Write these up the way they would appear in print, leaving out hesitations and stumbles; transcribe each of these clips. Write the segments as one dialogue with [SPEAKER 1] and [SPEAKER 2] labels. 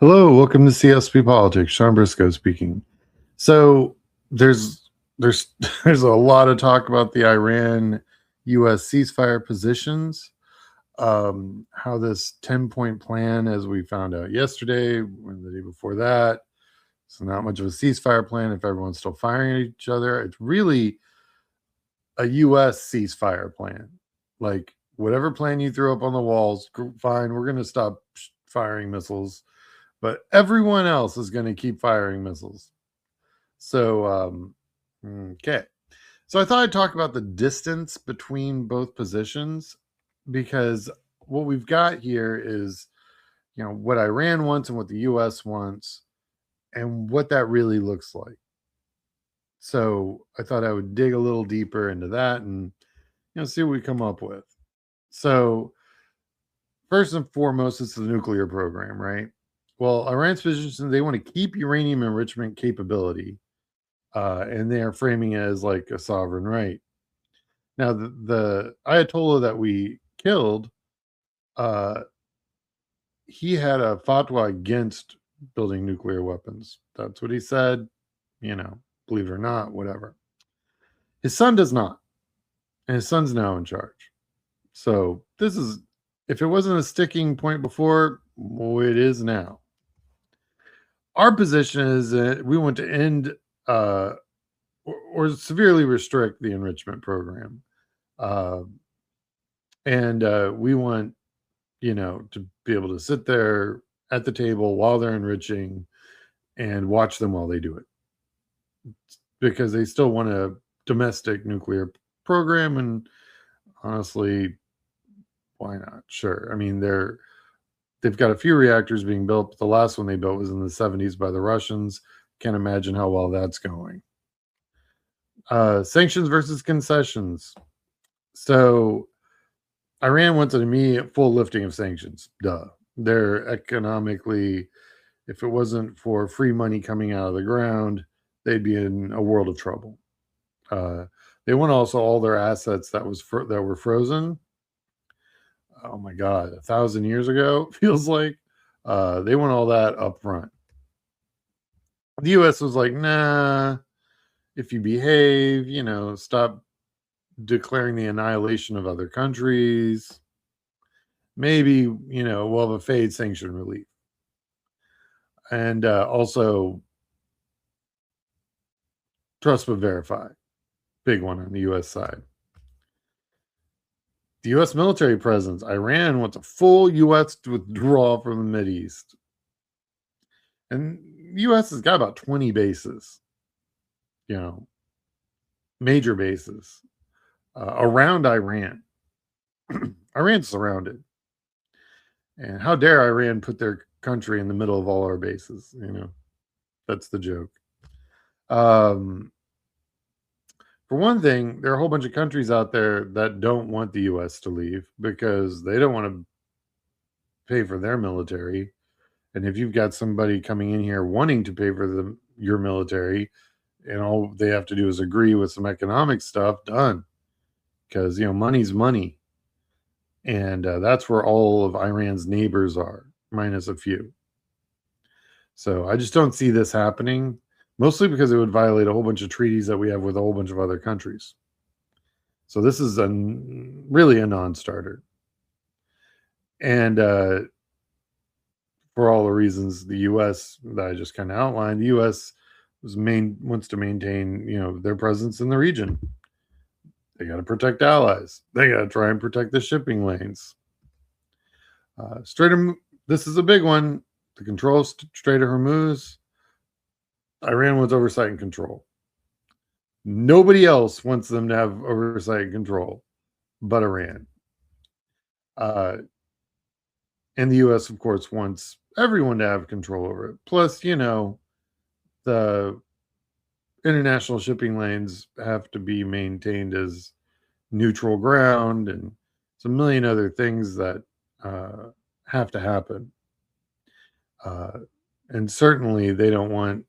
[SPEAKER 1] Hello, welcome to CSP Politics. Sean Briscoe speaking. So there's there's a lot of talk about the Iran U.S. ceasefire positions. How this 10-point plan, as we found out yesterday, and the day before that, it's not much of a ceasefire plan if everyone's still firing at each other. It's really a U.S. ceasefire plan. Like whatever plan you threw up on the walls, fine. We're going to stop firing missiles, but everyone else is going to keep firing missiles. So, okay. So I thought I'd talk about the distance between both positions, because what we've got here is, what Iran wants and what the U.S. wants and what that really looks like. So I thought I would dig a little deeper into that and, see what we come up with. So first and foremost, it's the nuclear program, right? Well, Iran's position, they want to keep uranium enrichment capability, and they are framing it as like a sovereign right. Now, the Ayatollah that we killed, uh, he had a fatwa against building nuclear weapons. That's what he said. Believe it or not, whatever. His son does not, and his son's now in charge. So this is, if it wasn't a sticking point before, well, it is now. Our position is that we want to end or severely restrict the enrichment program. And we want, to be able to sit there at the table while they're enriching and watch them while they do it, because they still want a domestic nuclear program. And honestly, why not? Sure. I mean, they've got a few reactors being built, but the last one they built was in the 70s by the Russians. Can't imagine how well that's going. Sanctions versus concessions. So Iran wants an immediate full lifting of sanctions. Duh. They're economically, if it wasn't for free money coming out of the ground, they'd be in a world of trouble. They want also all their assets that were frozen. Oh my God, 1,000 years ago, feels like. They want all that up front. The U.S. was like, nah, if you behave, stop declaring the annihilation of other countries, maybe, we'll have a fade sanction relief. And also, trust but verify. Big one on the U.S. side. The U.S. military presence. Iran wants a full U.S. withdrawal from the Mideast. And the U.S. has got about 20 bases, major bases around Iran. Iran's surrounded. And how dare Iran put their country in the middle of all our bases? That's the joke. For one thing, there are a whole bunch of countries out there that don't want the U.S. to leave because they don't want to pay for their military. And if you've got somebody coming in here wanting to pay for your military, and all they have to do is agree with some economic stuff, done. Because, money's money. And that's where all of Iran's neighbors are, minus a few. So I just don't see this happening, mostly because it would violate a whole bunch of treaties that we have with a whole bunch of other countries. So this is really a non-starter. And for all the reasons the U.S. that I just kind of outlined, the U.S. wants to maintain, their presence in the region. They got to protect allies. They got to try and protect the shipping lanes. This is a big one. The control of Strait of Hormuz. Iran wants oversight and control. Nobody else wants them to have oversight and control but Iran. And the U.S., of course, wants everyone to have control over it. Plus, the international shipping lanes have to be maintained as neutral ground, and it's a million other things that have to happen. And certainly they don't want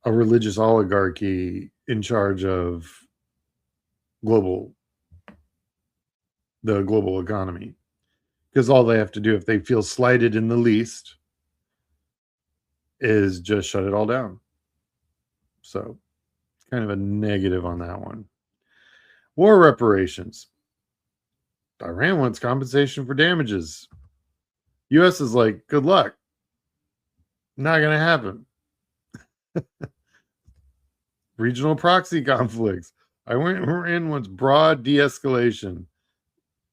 [SPEAKER 1] a religious oligarchy in charge of the global economy. because all they have to do if they feel slighted in the least is just shut it all down. So kind of a negative on that one. War reparations. Iran wants compensation for damages. U.S. is like, good luck. Not going to happen. Regional proxy conflicts. Iran wants broad de-escalation,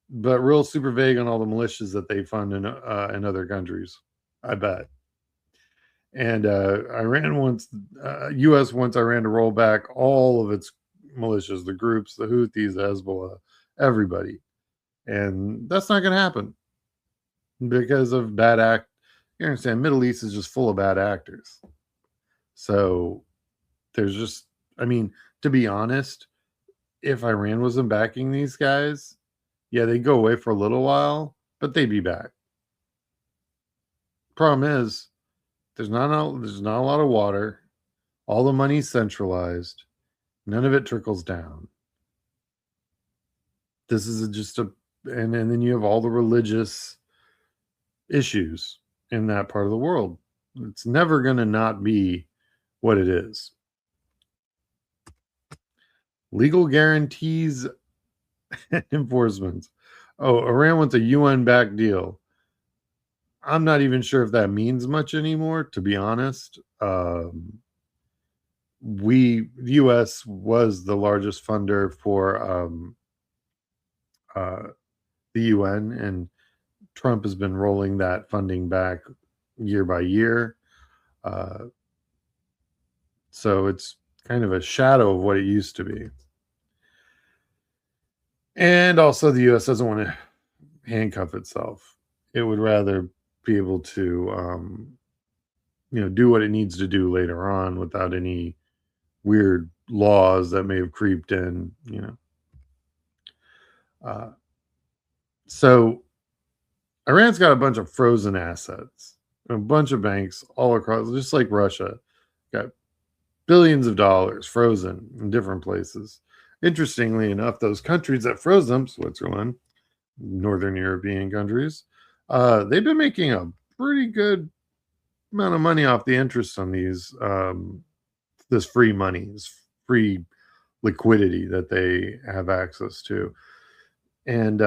[SPEAKER 1] but real super vague on all the militias that they fund in other countries. I bet. And U.S. wants Iran to roll back all of its militias, the groups, the Houthis, the Hezbollah, everybody. And that's not going to happen because of bad act. You understand, Middle East is just full of bad actors. So there's just, I mean, to be honest, if Iran wasn't backing these guys, yeah, they'd go away for a little while, but they'd be back. Problem is, there's not a lot of water. All the money's centralized. None of it trickles down. This is and then you have all the religious issues in that part of the world. It's never going to not be what it is. Legal guarantees and enforcements. Oh, Iran wants a UN-backed deal. I'm not even sure if that means much anymore, to be honest. The U.S. was the largest funder for the UN, and Trump has been rolling that funding back year by year. So it's kind of a shadow of what it used to be. And also the U.S. doesn't want to handcuff itself. It would rather be able to, do what it needs to do later on without any weird laws that may have creeped in, So Iran's got a bunch of frozen assets, a bunch of banks all across, just like Russia, got billions of dollars frozen in different places. Interestingly enough, those countries that froze them, Switzerland, Northern European countries, they've been making a pretty good amount of money off the interest on these, this free money, this free liquidity that they have access to. And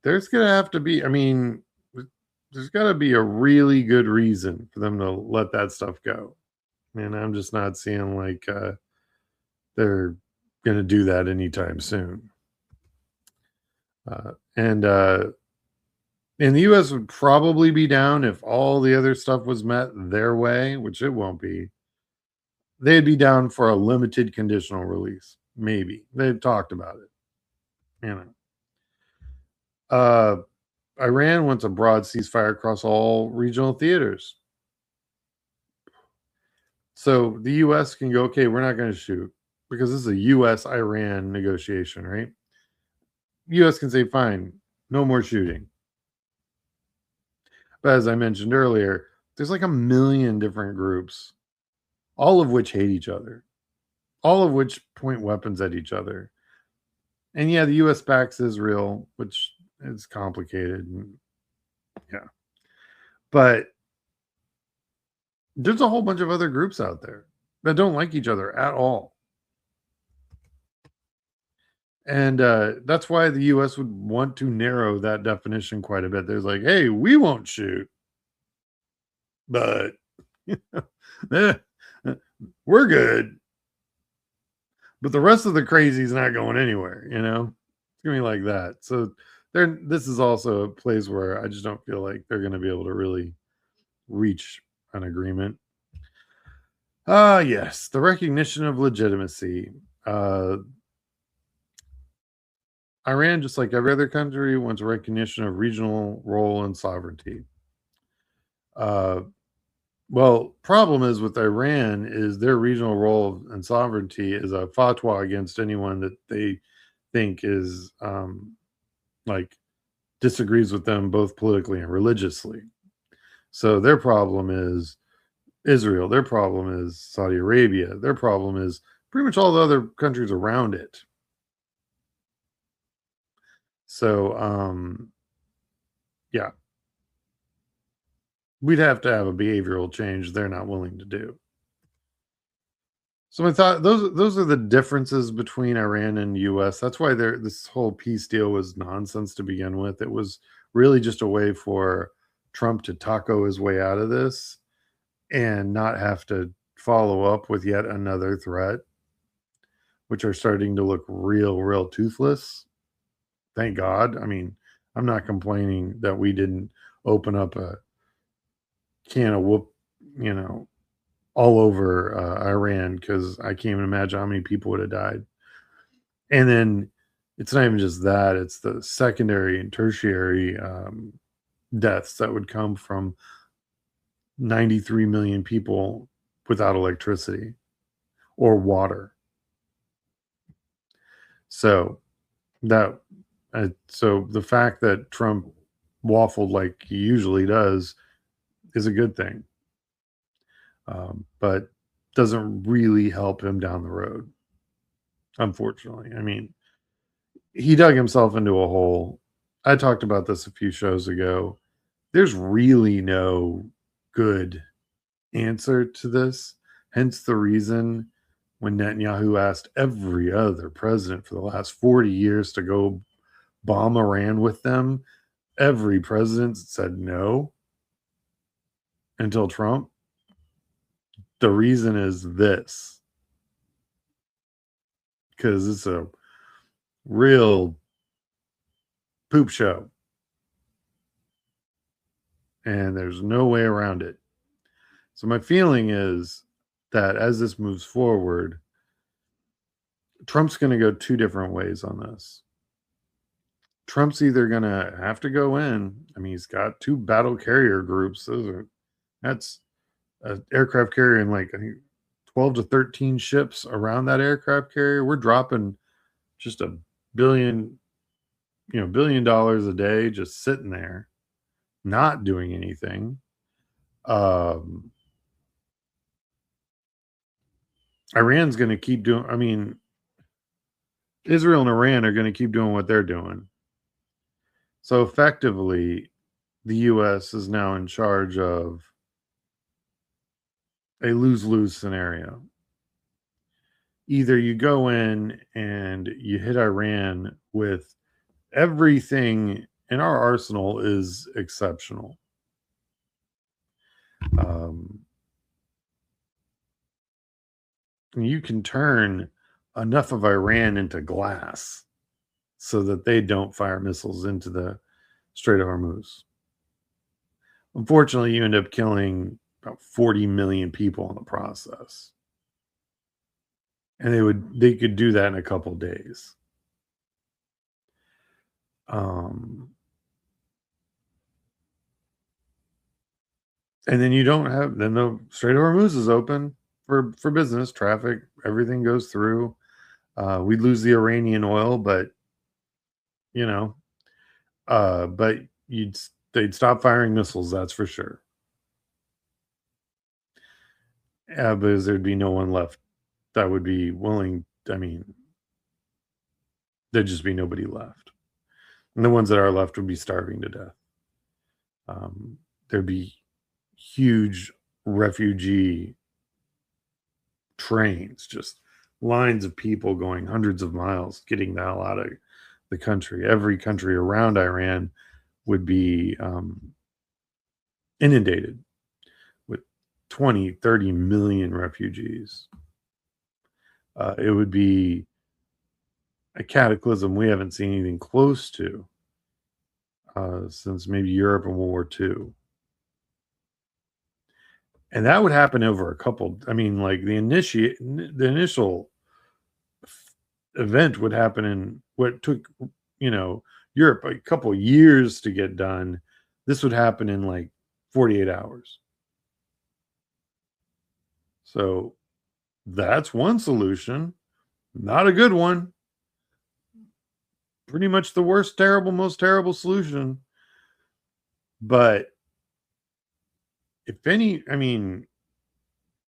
[SPEAKER 1] there's going to have to be, there's got to be a really good reason for them to let that stuff go. And I'm just not seeing like they're going to do that anytime soon. And the U.S. would probably be down if all the other stuff was met their way, which it won't be. They'd be down for a limited conditional release. Maybe. They've talked about it. Iran wants a broad ceasefire across all regional theaters. So the U.S. can go, okay, we're not going to shoot because this is a U.S.-Iran negotiation, right? U.S. can say, fine, no more shooting. But as I mentioned earlier, there's like 1 million different groups, all of which hate each other, all of which point weapons at each other. And yeah, the U.S. backs Israel, which is complicated. Yeah. But there's a whole bunch of other groups out there that don't like each other at all. And that's why the U.S. would want to narrow that definition quite a bit. There's like, hey, we won't shoot, but we're good. But the rest of the crazy's not going anywhere, It's going to be like that. So this is also a place where I just don't feel like they're going to be able to really reach an agreement. Yes, the recognition of legitimacy. Iran, just like every other country, wants recognition of regional role and sovereignty. Well, problem is with Iran is their regional role and sovereignty is a fatwa against anyone that they think is disagrees with them both politically and religiously. So their problem is Israel. Their problem is Saudi Arabia. Their problem is pretty much all the other countries around it. So Yeah, we'd have to have a behavioral change they're not willing to do. So I thought those are the differences between Iran and US. That's why this whole peace deal was nonsense to begin with. It was really just a way for Trump to taco his way out of this and not have to follow up with yet another threat, which are starting to look real toothless. Thank God. I mean, I'm not complaining that we didn't open up a can of whoop, you know, all over Iran, because I can't even imagine how many people would have died. And then it's not even just that; it's the secondary and tertiary deaths that would come from 93 million people without electricity or water. So that so the fact that Trump waffled like he usually does is a good thing, but doesn't really help him down the road. Unfortunately, I mean, he dug himself into a hole. I talked about this a few shows ago. There's really no good answer to this. Hence the reason when Netanyahu asked every other president for the last 40 years to go bomb Iran with them, every president said no until Trump. The reason is this, because it's a real poop show and there's no way around it. So my feeling is that as this moves forward, Trump's going to go two different ways on this. Trump's either going to have to go in. I mean, he's got two battle carrier groups. That's an aircraft carrier and like I think 12 to 13 ships around that aircraft carrier. We're dropping just a billion, $1 billion a day just sitting there, not doing anything. Iran's going to keep doing. I mean, Israel and Iran are going to keep doing what they're doing. So effectively, the U.S. is now in charge of a lose-lose scenario. Either you go in and you hit Iran with everything, and our arsenal is exceptional. Um, you can turn enough of Iran into glass so that they don't fire missiles into the Strait of Hormuz. Unfortunately, you end up killing about 40 million people in the process. And they could do that in a couple of days. Um, and then you don't have then the Strait of Hormuz is open for business traffic. Everything goes through. We'd lose the Iranian oil, but you know, but they'd stop firing missiles. That's for sure. Because there'd be no one left that would be willing. I mean, there'd just be nobody left, and the ones that are left would be starving to death. There'd be huge refugee trains, just lines of people going hundreds of miles, getting the hell out of the country. Every country around Iran would be inundated with 20, 30 million refugees. It would be a cataclysm we haven't seen anything close to since maybe Europe and World War II. And that would happen over a couple. I mean, like the initial event would happen in what took, Europe a couple years to get done. This would happen in like 48 hours. So that's one solution. Not a good one. Pretty much the most terrible solution. But if any, I mean,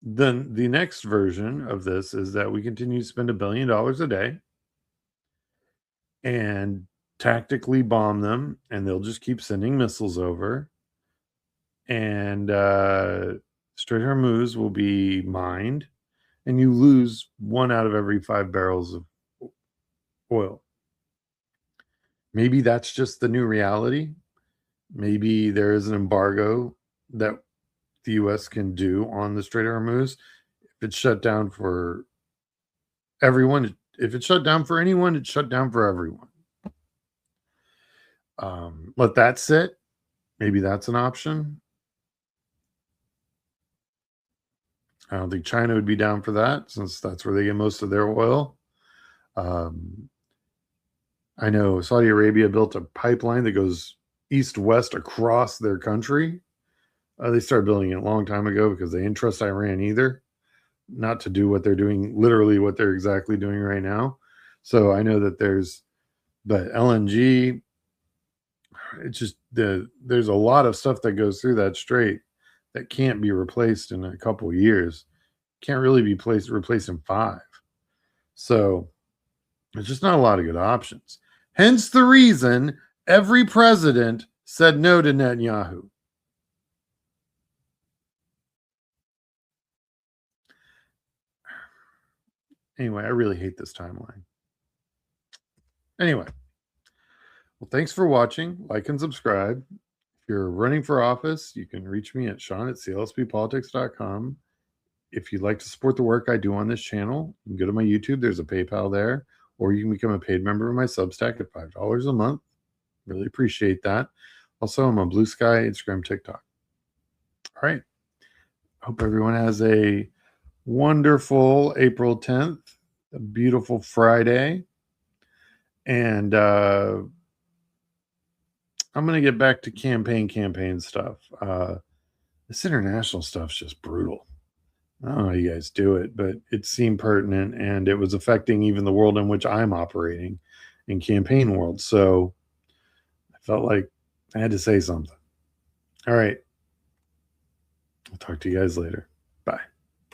[SPEAKER 1] then the next version of this is that we continue to spend $1 billion a day and tactically bomb them, and they'll just keep sending missiles over. And Strait Hormuz will be mined, and you lose 1 out of every 5 barrels of oil. Maybe that's just the new reality. Maybe there is an embargo that the U.S. can do on the Strait of Hormuz. If it's shut down for everyone, if it's shut down for anyone, it's shut down for everyone. Let that sit. Maybe that's an option. I don't think China would be down for that, since that's where they get most of their oil. I know Saudi Arabia built a pipeline that goes east-west across their country. They started building it a long time ago because they didn't trust Iran either, not to do what they're doing, literally what they're exactly doing right now. So I know that but LNG, it's just there's a lot of stuff that goes through that strait that can't be replaced in a couple of years. Can't really be replaced in 5. So there's just not a lot of good options. Hence the reason every president said no to Netanyahu. Anyway, I really hate this timeline. Anyway, well, thanks for watching. Like and subscribe. If you're running for office, you can reach me at Sean@clsppolitics.com. If you'd like to support the work I do on this channel, you can go to my YouTube. There's a PayPal there, or you can become a paid member of my Substack at $5 a month. Really appreciate that. Also, I'm on Blue Sky, Instagram, TikTok. All right. Hope everyone has a wonderful April 10th, a beautiful Friday. And I'm going to get back to campaign stuff. This international stuff's just brutal. I don't know how you guys do it, but it seemed pertinent, and it was affecting even the world in which I'm operating, in campaign world. So I felt like I had to say something. All right. I'll talk to you guys later. Bye.